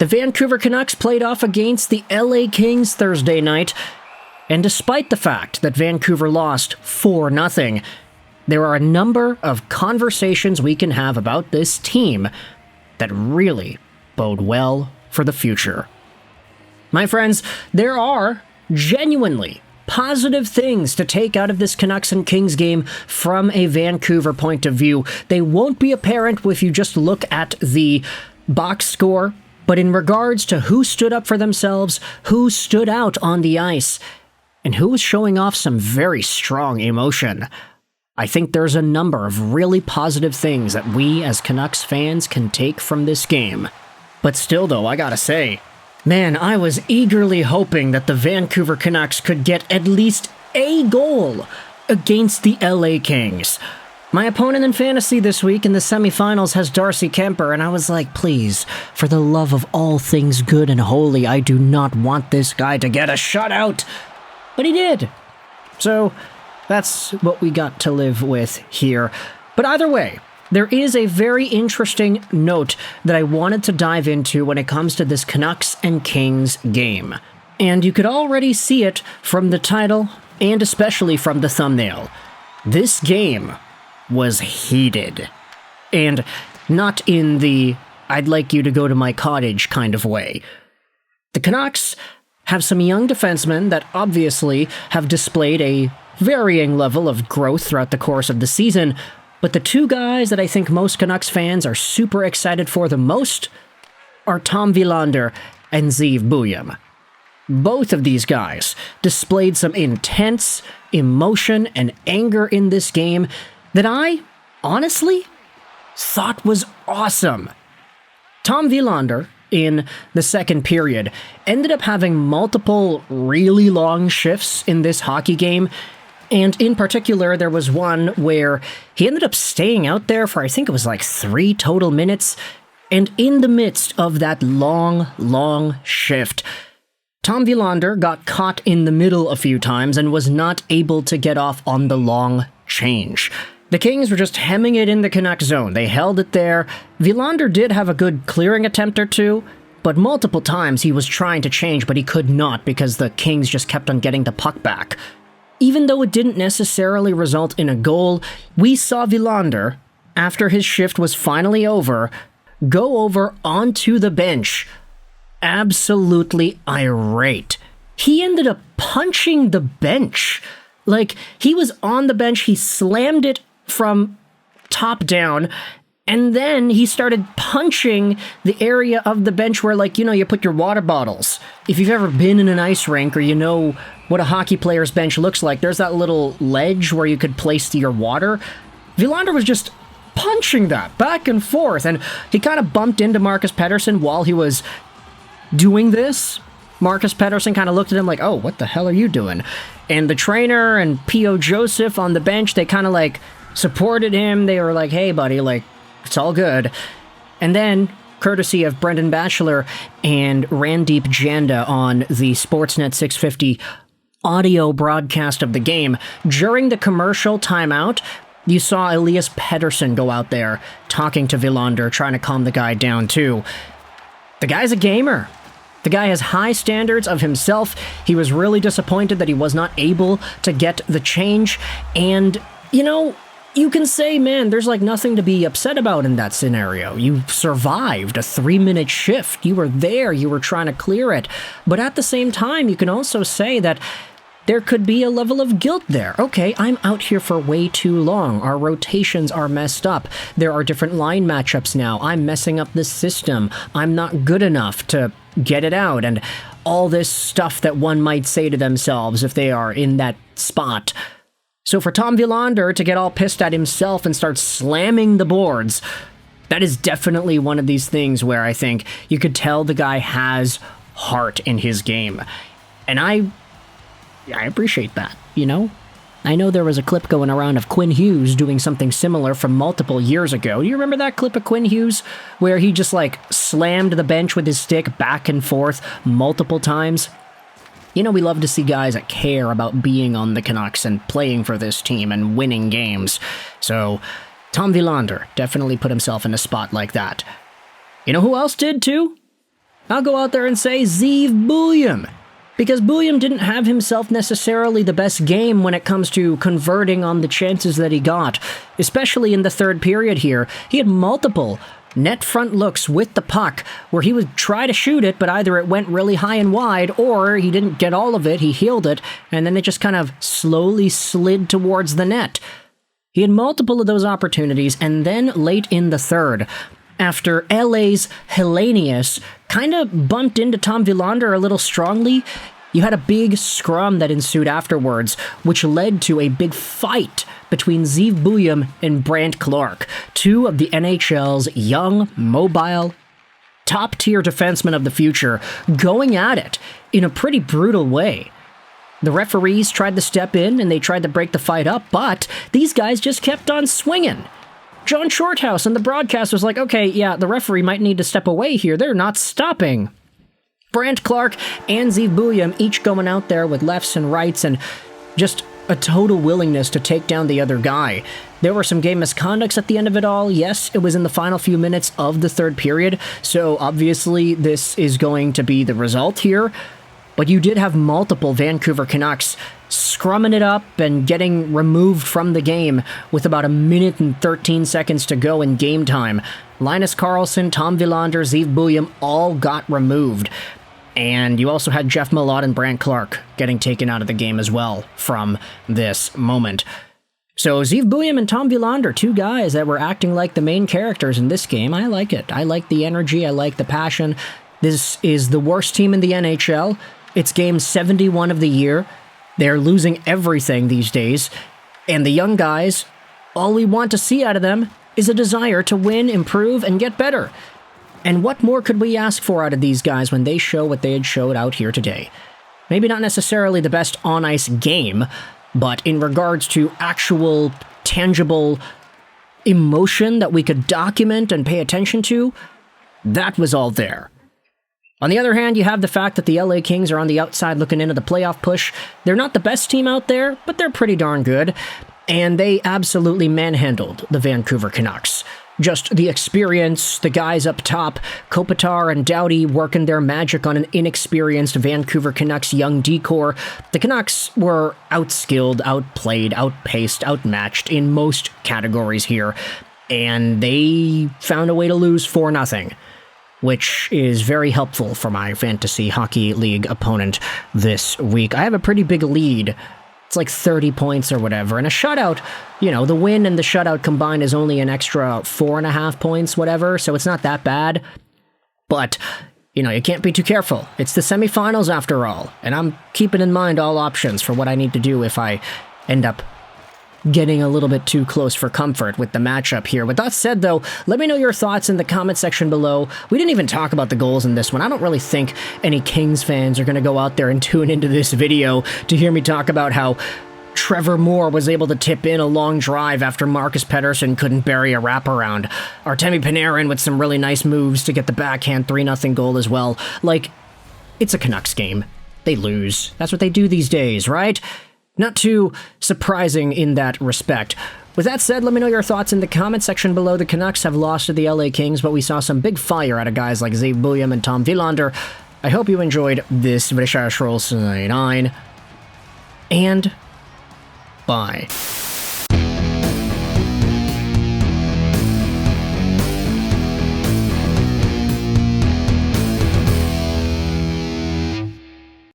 The Vancouver Canucks played off against the LA Kings Thursday night, and despite the fact that Vancouver lost 4-0, there are a number of conversations we can have about this team that really bode well for the future. My friends, there are genuinely positive things to take out of this Canucks and Kings game from a Vancouver point of view. They won't be apparent if you just look at the box score, but in regards to who stood up for themselves, who stood out on the ice, and who was showing off some very strong emotion, I think there's a number of really positive things that we as Canucks fans can take from this game. But still though, I gotta say, man, I was eagerly hoping that the Vancouver Canucks could get at least a goal against the LA Kings. My opponent in fantasy this week in the semifinals has Darcy Kuemper, and I was like, please, for the love of all things good and holy, I do not want this guy to get a shutout. But he did. So that's what we got to live with here. But either way, there is a very interesting note that I wanted to dive into when it comes to this Canucks and Kings game. And you could already see it from the title, and especially from the thumbnail. This game was heated. And not in the, I'd like you to go to my cottage kind of way. The Canucks have some young defensemen that obviously have displayed a varying level of growth throughout the course of the season, but the two guys that I think most Canucks fans are super excited for the most are Tom Willander and Zeev BUIUM'S. Both of these guys displayed some intense emotion and anger in this game that I, honestly, thought was awesome. Tom Willander, in the second period, ended up having multiple really long shifts in this hockey game, and in particular, there was one where he ended up staying out there for, I think it was like 3 total minutes, and in the midst of that long shift, Tom Willander got caught in the middle a few times and was not able to get off on the long change. The Kings were just hemming it in the Canucks zone. They held it there. Willander did have a good clearing attempt or two, but multiple times he was trying to change, but he could not because the Kings just kept on getting the puck back. Even though it didn't necessarily result in a goal, we saw Willander, after his shift was finally over, go over onto the bench, absolutely irate. He ended up punching the bench. Like, he was on the bench, he slammed it from top down, and then he started punching the area of the bench where, like, you know, you put your water bottles. If you've ever been in an ice rink or you know what a hockey player's bench looks like, there's that little ledge where you could place your water. Willander was just punching that back and forth, and he kind of bumped into Marcus Pettersson while he was doing this. Marcus Pettersson kind of looked at him like, oh, what the hell are you doing? And the trainer and P.O. Joseph on the bench, they kind of like supported him. They were like, hey, buddy, like, it's all good. And then, courtesy of Brendan Batchelor and Randeep Janda on the Sportsnet 650 audio broadcast of the game, during the commercial timeout, you saw Elias Pettersson go out there talking to Willander, trying to calm the guy down too. The guy's a gamer. The guy has high standards of himself. He was really disappointed that he was not able to get the change. And, you know, you can say, man, there's like nothing to be upset about in that scenario. You survived a 3-minute shift. You were there. You were trying to clear it. But at the same time, you can also say that there could be a level of guilt there. Okay, I'm out here for way too long. Our rotations are messed up. There are different line matchups now. I'm messing up the system. I'm not good enough to get it out. And all this stuff that one might say to themselves if they are in that spot. So for Tom Willander to get all pissed at himself and start slamming the boards, that is definitely one of these things where I think you could tell the guy has heart in his game. And I appreciate that, you know? I know there was a clip going around of Quinn Hughes doing something similar from multiple years ago. Do you remember that clip of Quinn Hughes where he just like slammed the bench with his stick back and forth multiple times? You know, we love to see guys that care about being on the Canucks and playing for this team and winning games. So, Tom Willander definitely put himself in a spot like that. You know who else did too? I'll go out there and say Zeev BUIUM. Because BUIUM didn't have himself necessarily the best game when it comes to converting on the chances that he got. Especially in the third period here. He had multiple net front looks with the puck where he would try to shoot it, but either it went really high and wide or he didn't get all of it, he healed it, and then it just kind of slowly slid towards the net. He had multiple of those opportunities, and then late in the third, after LA's Hellenius kind of bumped into Tom Willander a little strongly, you had a big scrum that ensued afterwards, which led to a big fight between Zeev BUIUM and BRANDT CLARKE, two of the NHL's young, mobile, top-tier defensemen of the future, going at it in a pretty brutal way. The referees tried to step in and they tried to break the fight up, but these guys just kept on swinging. John Shorthouse on the broadcast was like, okay, yeah, the referee might need to step away here. They're not stopping. BRANDT CLARKE and Zeev BUIUM each going out there with lefts and rights and just a total willingness to take down the other guy. There were some game misconducts at the end of it all. Yes, it was in the final few minutes of the third period, so obviously this is going to be the result here. But you did have multiple Vancouver Canucks scrumming it up and getting removed from the game with about 1 minute and 13 seconds to go in game time. Linus Karlsson, Tom Willander, Zeev BUIUM all got removed. And you also had Jeff Malott and BRANDT CLARKE getting taken out of the game as well from this moment. So Zeev BUIUM and Tom Willander, two guys that were acting like the main characters in this game. I like it. I like the energy. I like the passion. This is the worst team in the NHL. It's game 71 of the year. They're losing everything these days. And the young guys, all we want to see out of them is a desire to win, improve, and get better. And what more could we ask for out of these guys when they show what they had showed out here today? Maybe not necessarily the best on-ice game, but in regards to actual, tangible emotion that we could document and pay attention to, that was all there. On the other hand, you have the fact that the LA Kings are on the outside looking into the playoff push. They're not the best team out there, but they're pretty darn good. And they absolutely manhandled the Vancouver Canucks. Just the experience, the guys up top, Kopitar and Doughty working their magic on an inexperienced Vancouver Canucks young decor. The Canucks were outskilled, outplayed, outpaced, outmatched in most categories here. And they found a way to lose 4-0. Which is very helpful for my fantasy hockey league opponent this week. I have a pretty big lead. It's like 30 points or whatever. And a shutout, you know, the win and the shutout combined is only an extra 4.5 points, whatever, so it's not that bad. But, you know, you can't be too careful. It's the semifinals after all. And I'm keeping in mind all options for what I need to do if I end up getting a little bit too close for comfort with the matchup here. With that said, though, let me know your thoughts in the comment section below. We didn't even talk about the goals in this one. I don't really think any Kings fans are going to go out there and tune into this video to hear me talk about how Trevor Moore was able to tip in a long drive after Marcus Pettersson couldn't bury a wraparound. Artemi Panarin with some really nice moves to get the backhand 3-0 goal as well. Like, it's a Canucks game. They lose. That's what they do these days, right? Not too surprising in that respect. With that said, let me know your thoughts in the comment section below. The Canucks have lost to the LA Kings, but we saw some big fire out of guys like Zeev BUIUM and Tom Willander. I hope you enjoyed this video. And bye.